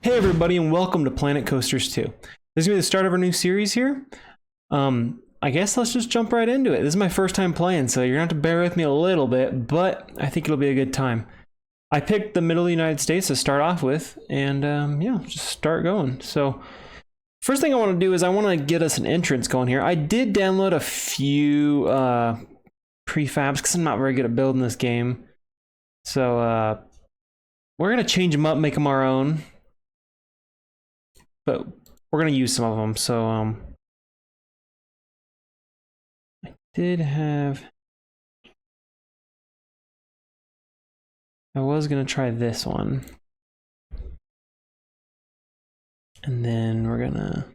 Hey everybody, and welcome to Planet Coasters 2. This is going to be the start of our new series here. I guess let's just jump right into it. This is my first time playing, so you're going to have to bear with me a little bit, but I think it'll be a good time. I picked the middle of the United States to start off with, and yeah, just start going. So, first thing I want to do is I want to get us an entrance going here. I did download a few prefabs because I'm not very good at building this game. So, we're going to change them up, make them our own. But we're gonna use some of them. So I was gonna try this one, and then we're gonna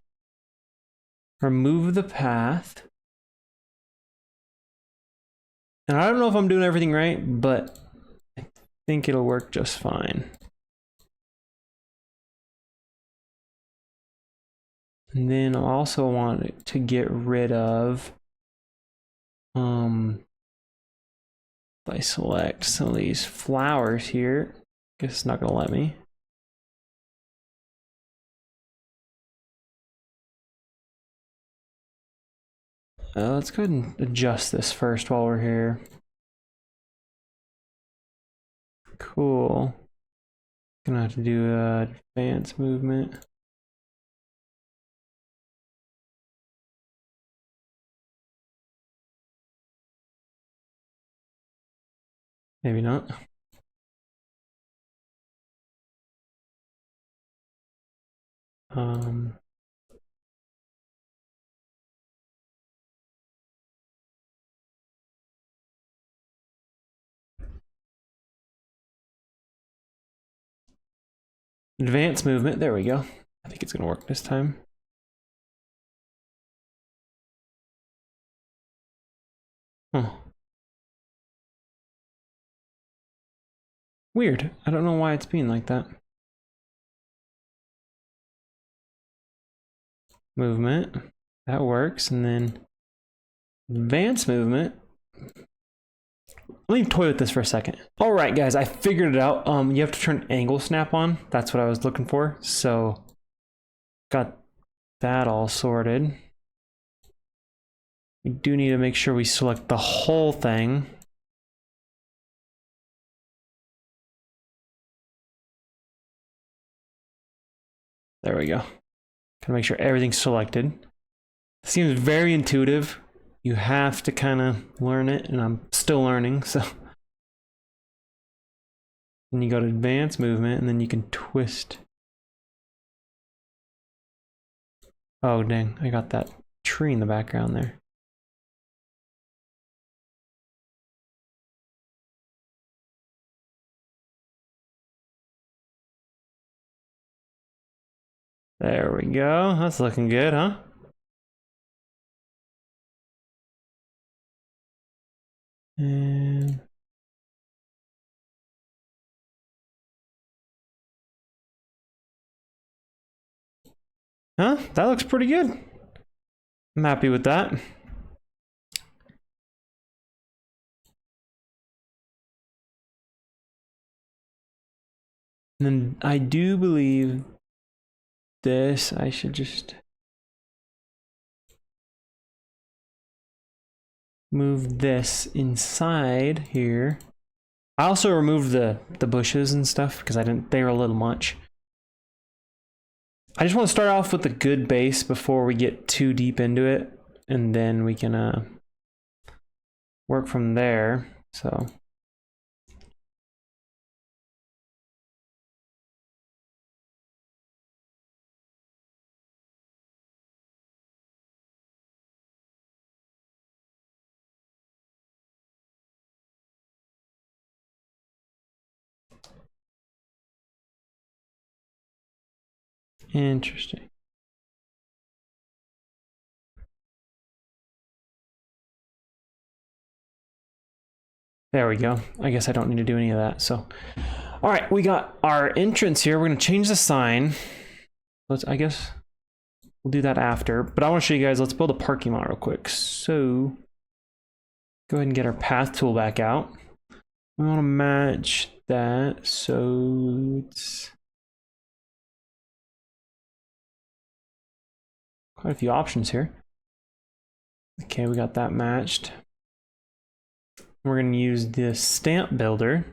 remove the path. And I don't know if I'm doing everything right, but I think it'll work just fine. And then I also want to get rid of, if I select some of these flowers here, I guess it's not gonna let me. Let's go ahead and adjust this first while we're here. Cool. Gonna have to do advanced movement. Maybe not. Advanced movement, there we go. I think it's gonna work this time. Huh. Weird. I don't know why it's being like that. Movement. That works. And then advanced movement. Let me toy with this for a second. All right, guys, I figured it out. You have to turn angle snap on. That's what I was looking for. So got that all sorted. We do need to make sure we select the whole thing. There we go. Gotta make sure everything's selected. Seems very intuitive. You have to kind of learn it, and I'm still learning, so. Then you go to advanced movement, and then you can twist. Oh, dang, I got that tree in the background there. There we go. That's looking good, huh? And huh? That looks pretty good. I'm happy with that. And then I do believe this, I should just move this inside here. I also removed the bushes and stuff because they were a little much. I just want to start off with a good base before we get too deep into it, and then we can work from there. So interesting. There we go. I guess I don't need to do any of that. So, all right, we got our entrance here. We're gonna change the sign. I guess we'll do that after. But I want to show you guys. Let's build a parking lot real quick. So, go ahead and get our path tool back out. We want to match that. So it's quite a few options here. Okay, we got that matched. We're going to use the stamp builder.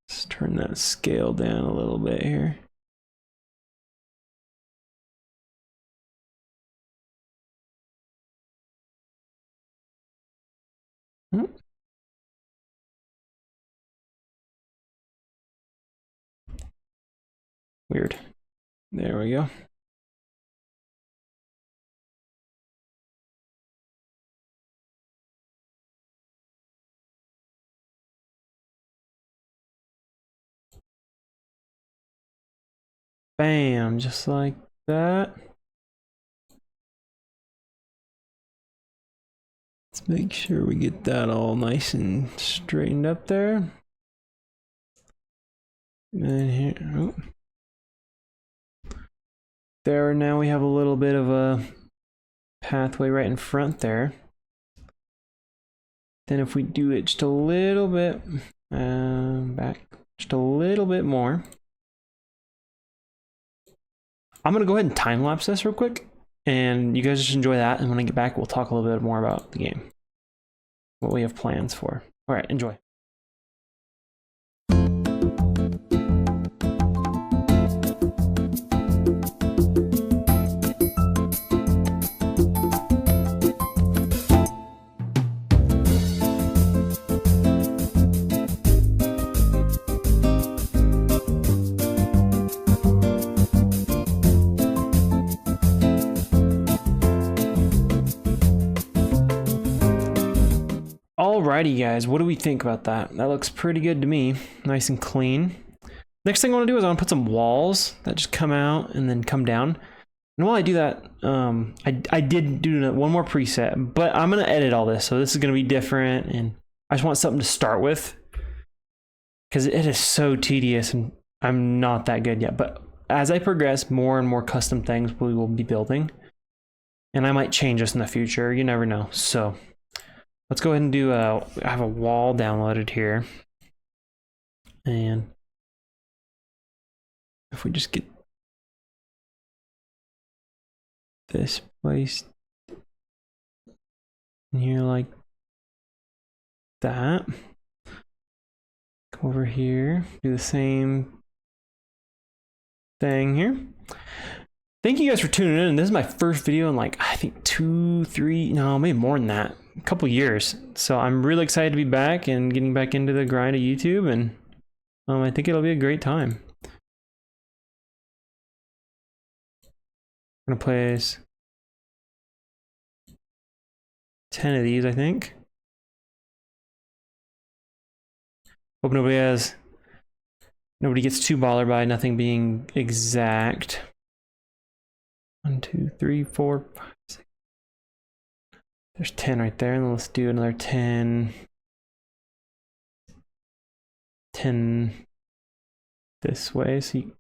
Let's turn that scale down a little bit here. Weird. There we go. Bam, just like that. Let's make sure we get that all nice and straightened up there. And here, oh. There, now we have a little bit of a pathway right in front there. Then if we do it just a little bit back, just a little bit more. I'm gonna go ahead and time lapse this real quick, and you guys just enjoy that. And when I get back, we'll talk a little bit more about the game, what we have plans for. All right, enjoy. Alrighty guys, what do we think about that? That looks pretty good to me. Nice and clean. Next thing I want to do is I want to put some walls that just come out and then come down. And while I do that, I did do one more preset, but I'm going to edit all this. So this is going to be different, and I just want something to start with, because it is so tedious and I'm not that good yet. But as I progress, more and more custom things we will be building. And I might change this in the future. You never know. So let's go ahead and do I have a wall downloaded here. And if we just get this placed in here like that. Come over here, do the same thing here. Thank you guys for tuning in. This is my first video in like, I think 2, 3, no, maybe more than that, a couple years. So I'm really excited to be back and getting back into the grind of YouTube, and I think it'll be a great time. I'm gonna place 10 of these, I think. Hope nobody gets too bothered by nothing being exact. 1, 2, 3, 4, 5, 6. There's 10 right there, and then let's do another 10. 10 this way. So and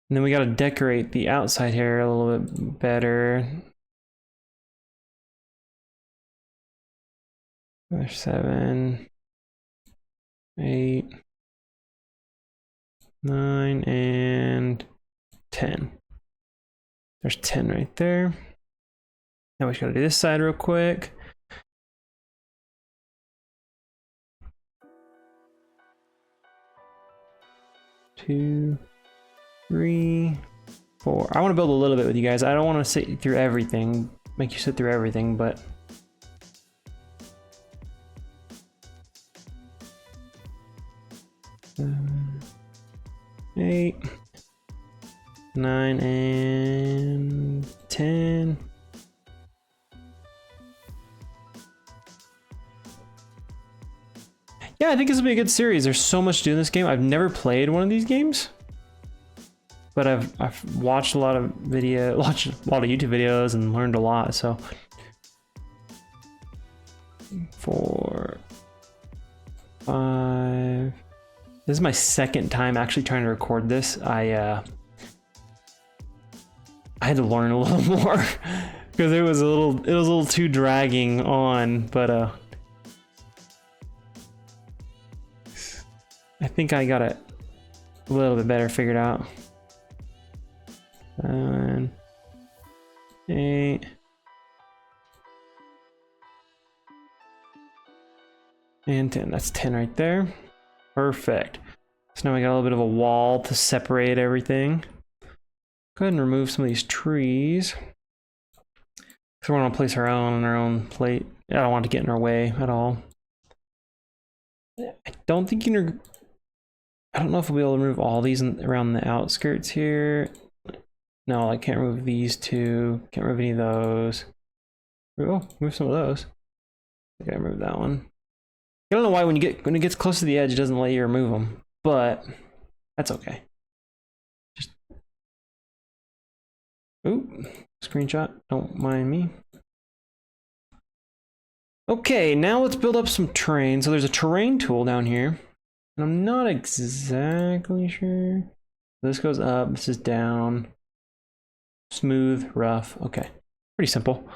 then we got to decorate the outside here a little bit better. There's 7, 8, 9, and 10. There's 10 right there. Now we just gotta do this side real quick. Two, 3, 4. I want to build a little bit with you guys. I don't want to sit through everything, make you sit through everything, but 7, 8, 9, and 10. Yeah, I think this will be a good series. There's so much to do in this game. I've never played one of these games, but I've watched a lot of YouTube videos and learned a lot. So 4, 5. This is my second time actually trying to record this. I had to learn a little more Because it was a little too dragging on, but I think I got it a little bit better figured out. 7, 8. And 10. That's 10 right there. Perfect. So now we got a little bit of a wall to separate everything. Go ahead and remove some of these trees. Because we're going to place our own on our own plate. I don't want to get in our way at all. I don't think you can... I don't know if we'll be able to remove all these around the outskirts here. No, I can't remove these two. Can't remove any of those. Oh, move some of those. I gotta remove that one. I don't know why when it gets close to the edge, it doesn't let you remove them, but that's okay. Just ooh, screenshot. Don't mind me. Okay, now let's build up some terrain. So there's a terrain tool down here, and I'm not exactly sure. This goes up. This is down. Smooth, rough. Okay, pretty simple.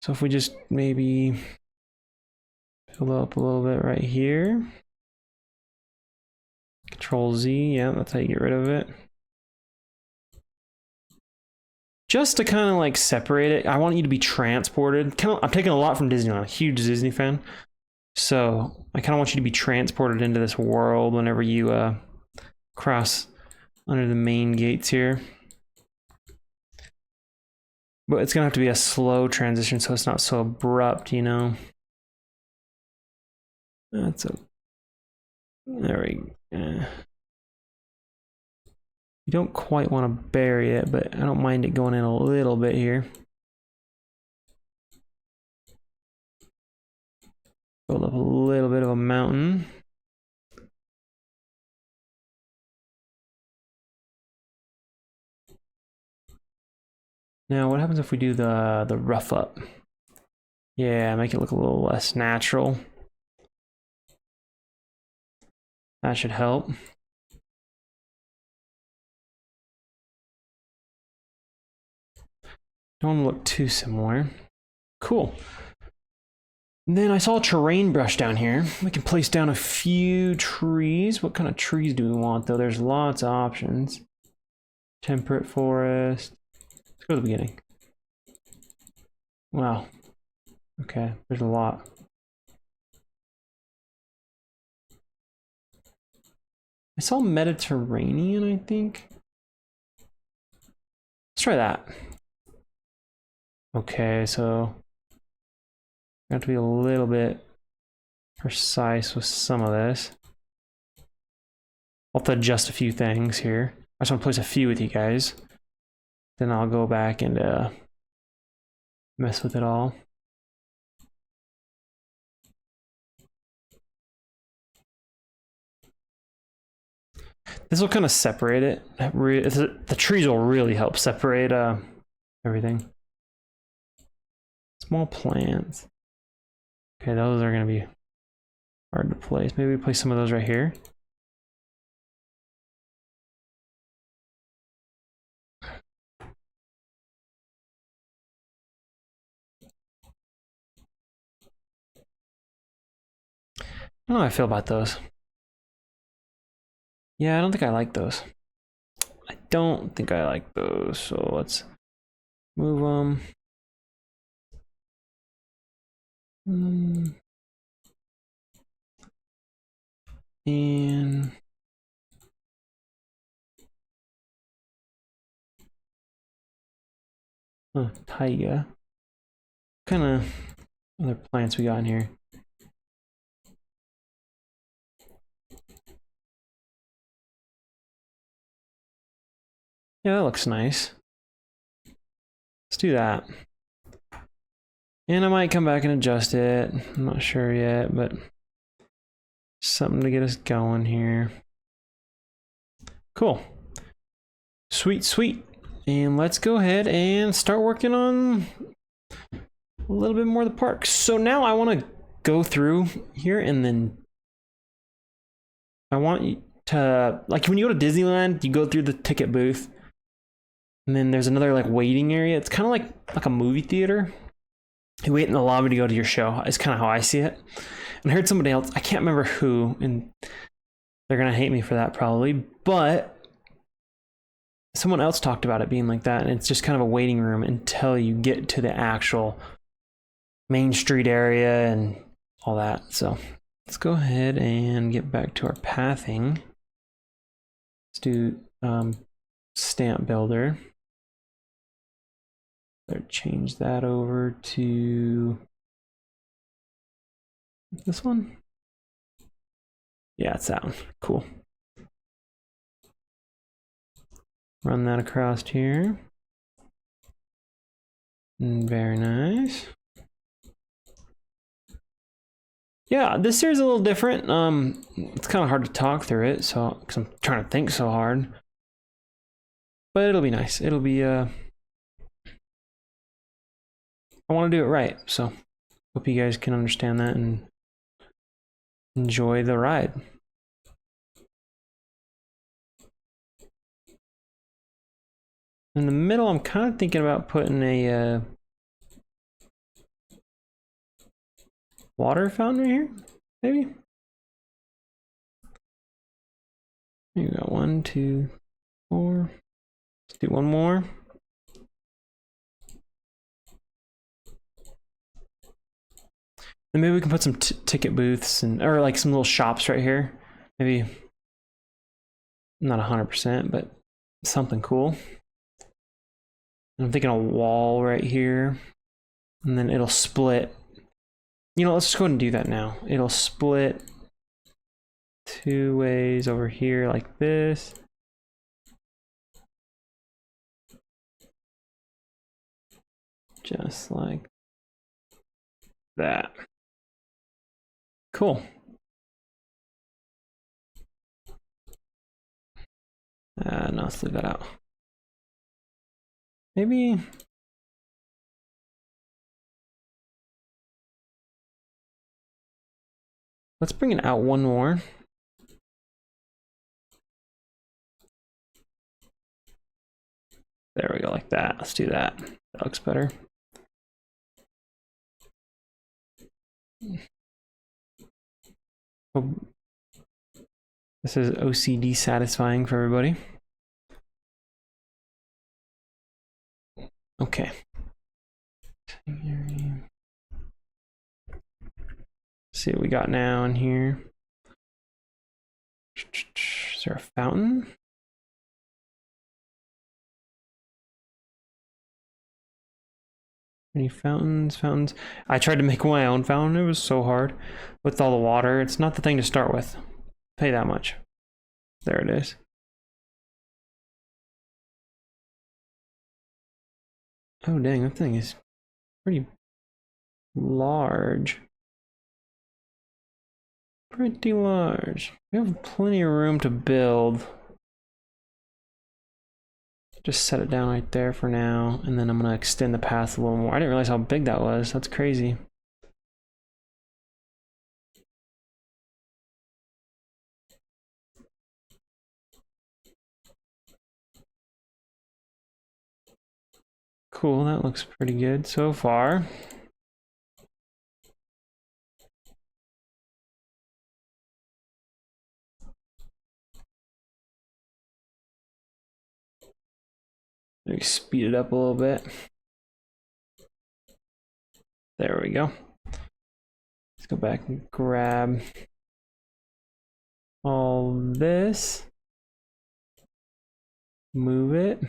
So if we just maybe build up a little bit right here. Control Z, yeah, that's how you get rid of it. Just to kind of like separate it, I want you to be transported. I'm taking a lot from Disneyland, a huge Disney fan. So I kind of want you to be transported into this world whenever you cross under the main gates here. But it's gonna have to be a slow transition so it's not so abrupt, you know. That's a... There we go. You don't quite want to bury it, but I don't mind it going in a little bit here. Build up a little bit of a mountain. Now, what happens if we do the rough up? Yeah, make it look a little less natural. That should help. Don't look too similar. Cool. And then I saw a terrain brush down here. We can place down a few trees. What kind of trees do we want though? There's lots of options. Temperate forest. Let's go to the beginning. Wow. Okay, there's a lot. I saw Mediterranean, I think. Let's try that. Okay, so I have to be a little bit precise with some of this. I'll have to adjust a few things here. I just want to place a few with you guys. Then I'll go back and mess with it all. This will kind of separate it. The trees will really help separate everything. Small plants. Okay, those are going to be hard to place. Maybe we place some of those right here. I don't know how I feel about those. Yeah, I don't think I like those. I don't think I like those. So let's move them. And taiga. What kind of other plants we got in here? Yeah, that looks nice. Let's do that. And I might come back and adjust it. I'm not sure yet, but something to get us going here. Cool. Sweet, sweet. And let's go ahead and start working on a little bit more of the park. So now I want to go through here and then I want you to, like when you go to Disneyland, you go through the ticket booth And then there's another like waiting area. It's kind of like a movie theater. You wait in the lobby to go to your show. It's kind of how I see it. And I heard somebody else, I can't remember who, and they're gonna hate me for that probably, but someone else talked about it being like that, and it's just kind of a waiting room until you get to the actual Main Street area and all that. So let's go ahead and get back to our pathing. Let's do stamp builder. Better change that over to this one. Yeah, it's that one. Cool. Run that across here. Very nice. Yeah, this series is a little different. It's kind of hard to talk through it, so because I'm trying to think so hard. But it'll be nice. It'll be I want to do it right, so hope you guys can understand that and enjoy the ride. In the middle, I'm kind of thinking about putting a water fountain right here, maybe. You got 1, 2, 4. Let's do one more. And maybe we can put some ticket booths or like some little shops right here. Maybe not 100%, but something cool. And I'm thinking a wall right here, and then it'll split. You know, let's just go ahead and do that now. It'll split 2 ways over here like this. Just like that. Cool. No, let's leave that out. Maybe let's bring it out one more. There we go, like that. Let's do that. That looks better. Oh, this is OCD satisfying for everybody. Okay. See what we got now in here. Is there a fountain? Any fountains? Fountains? I tried to make my own fountain. It was so hard with all the water. It's not the thing to start with. Pay that much. There it is. Oh dang, that thing is pretty large. Pretty large. We have plenty of room to build. Just set it down right there for now, and then I'm gonna extend the path a little more. I didn't realize how big that was. That's crazy. Cool, that looks pretty good so far. Maybe speed it up a little bit. There we go. Let's go back and grab all this. Move it.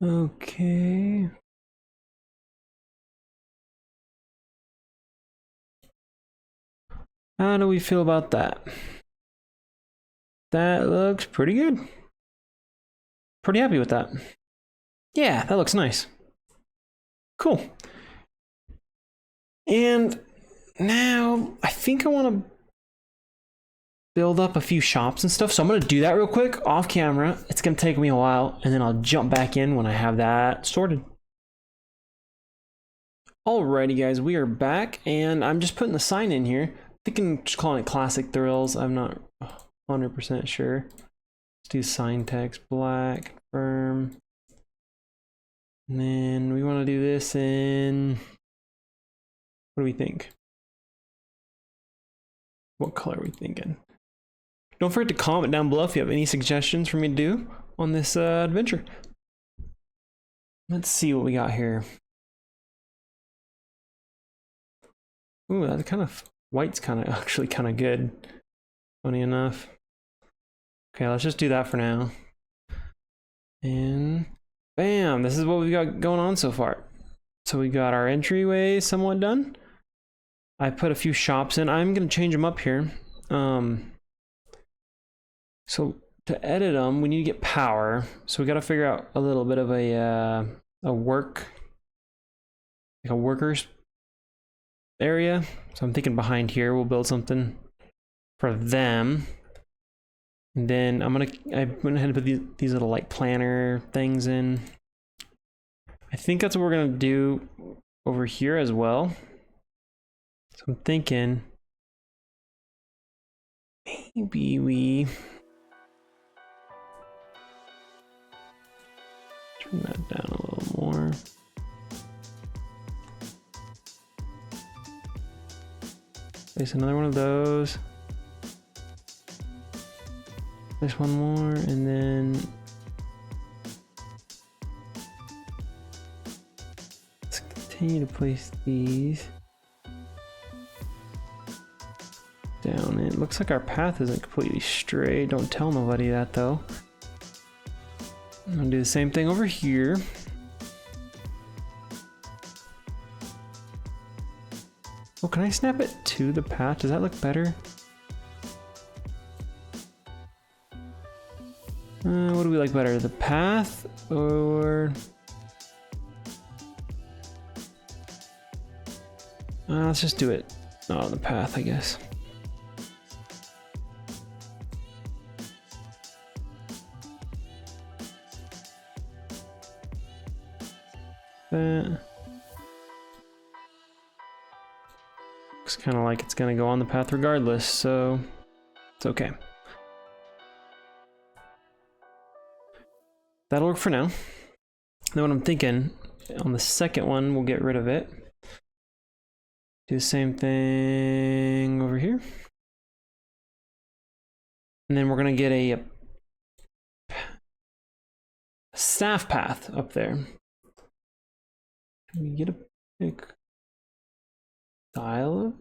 Okay. How do we feel about that? That looks pretty good. Pretty happy with that. Yeah, that looks nice. Cool. And now I think I want to build up a few shops and stuff. So I'm going to do that real quick off camera. It's going to take me a while, and then I'll jump back in when I have that sorted. Alrighty guys, we are back and I'm just putting the sign in here. Thinking just calling it Classic Thrills. I'm not 100% sure. Let's do sign text black, confirm. And then we want to do this in, what do we think? What color are we thinking? Don't forget to comment down below if you have any suggestions for me to do on this adventure. Let's see what we got here. Ooh, that kind of white's actually kind of good. Funny enough. Okay, let's just do that for now. And bam, this is what we've got going on so far. So we got our entryway somewhat done. I put a few shops in. I'm gonna change them up here. So to edit them, we need to get power. So we got to figure out a little bit of a workers area. So I'm thinking behind here we'll build something for them. And then I went ahead and put these little like planner things in. I think that's what we're gonna do over here as well. So I'm thinking maybe we turn that down a little more. Place another one of those. Place one more, and then let's continue to place these down. It looks like our path isn't completely straight. Don't tell nobody that though. I'm gonna do the same thing over here. Oh, can I snap it to the path? Does that look better? What do we like better? The path or... let's just do it on the path, I guess. That looks kind of like it's gonna go on the path regardless, so it's okay. That'll work for now. Then what I'm thinking, on the second one, we'll get rid of it. Do the same thing over here. And then we're gonna get a staff path up there. Can we get a big style of?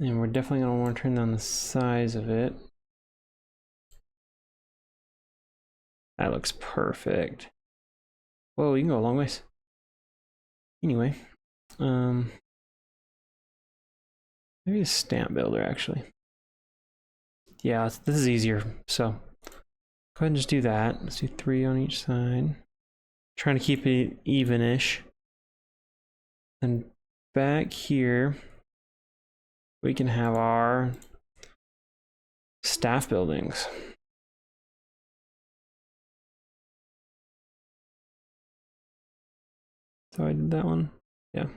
And we're definitely gonna want to turn down the size of it. That looks perfect. Whoa, you can go a long ways. Anyway, maybe a stamp builder actually. Yeah, this is easier. So go ahead and just do that. Let's do 3 on each side. Trying to keep it even-ish. And back here, we can have our staff buildings. So I did that one. Yeah.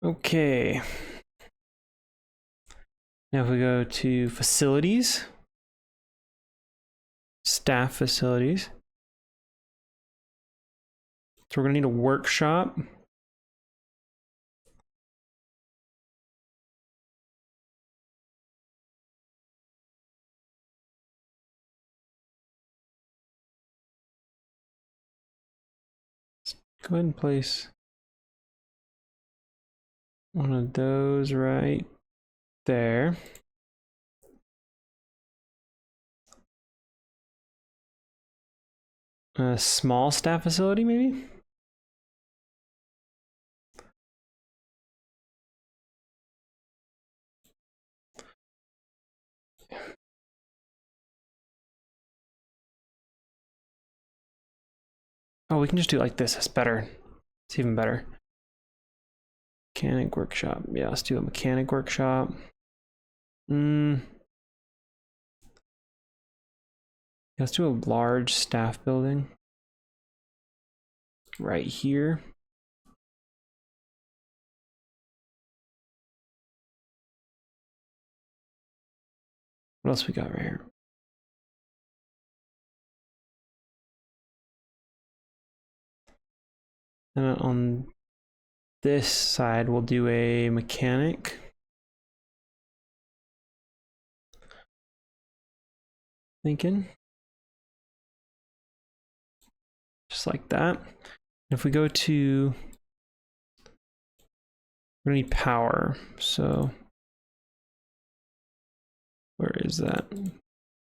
Okay. Now if we go to facilities, staff facilities. So we're gonna need a workshop. Go ahead and place one of those right there. A small staff facility, maybe? Oh, we can just do it like this. It's better. It's even better. Mechanic workshop. Yeah, let's do a mechanic workshop. Let's do a large staff building right here. What else we got right here? And on this side, we'll do a mechanic. Thinking. Just like that. If we go to, we're gonna need power. So where is that?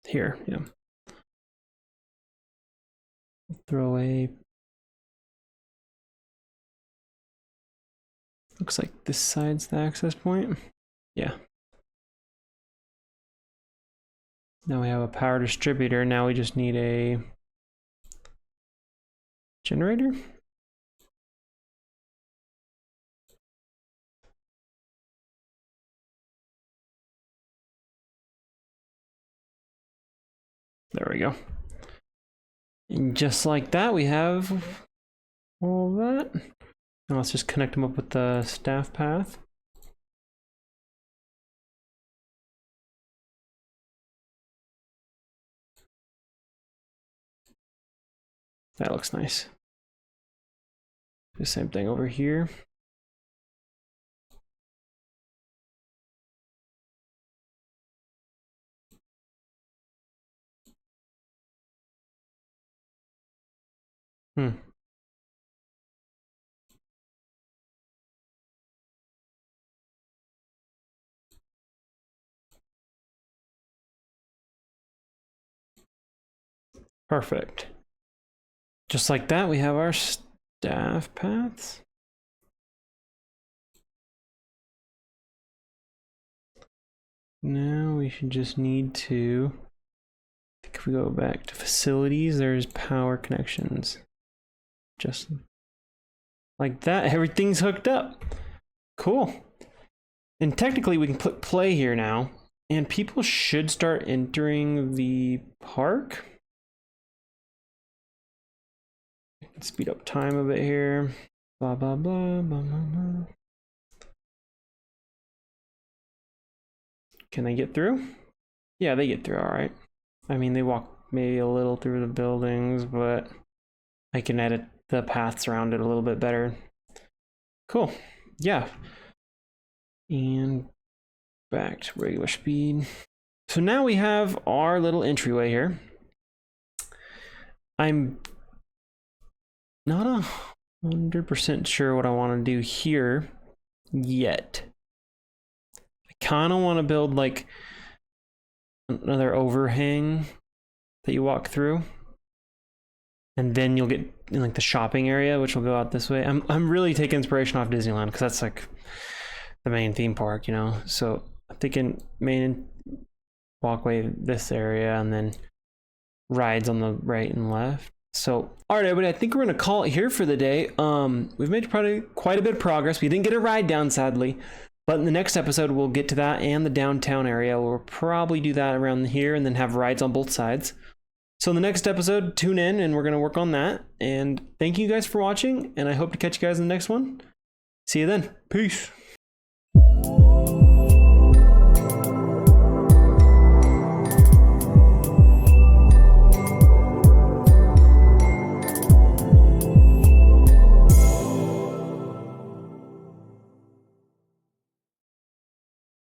Here, yeah. Throw a, looks like this side's the access point. Yeah. Now we have a power distributor. Now we just need a generator. There we go. And just like that, we have all that. Now let's just connect them up with the staff path. That looks nice. Do the same thing over here. Perfect. Just like that, we have our staff paths. Now we should just need to, I think if we go back to facilities, there's power connections. Just like that, everything's hooked up. Cool. And technically we can put play here now, and people should start entering the park. Speed up time a bit here. Blah, blah, blah, blah, blah, blah. Can they get through? Yeah, they get through all right. I mean, they walk maybe a little through the buildings, but I can edit the paths around it a little bit better. Cool. Yeah. And back to regular speed. So now we have our little entryway here. I'm not 100% sure what I want to do here yet. I kind of want to build like another overhang that you walk through, and then you'll get in like the shopping area, which will go out this way. I'm really taking inspiration off Disneyland because that's like the main theme park, you know. So I'm thinking main walkway this area, and then rides on the right and left. So, all right, everybody, I think we're going to call it here for the day. We've made probably quite a bit of progress. We didn't get a ride down, sadly, but in the next episode, we'll get to that and the downtown area. We'll probably do that around here and then have rides on both sides. So in the next episode, tune in and we're going to work on that. And thank you guys for watching, and I hope to catch you guys in the next one. See you then. Peace.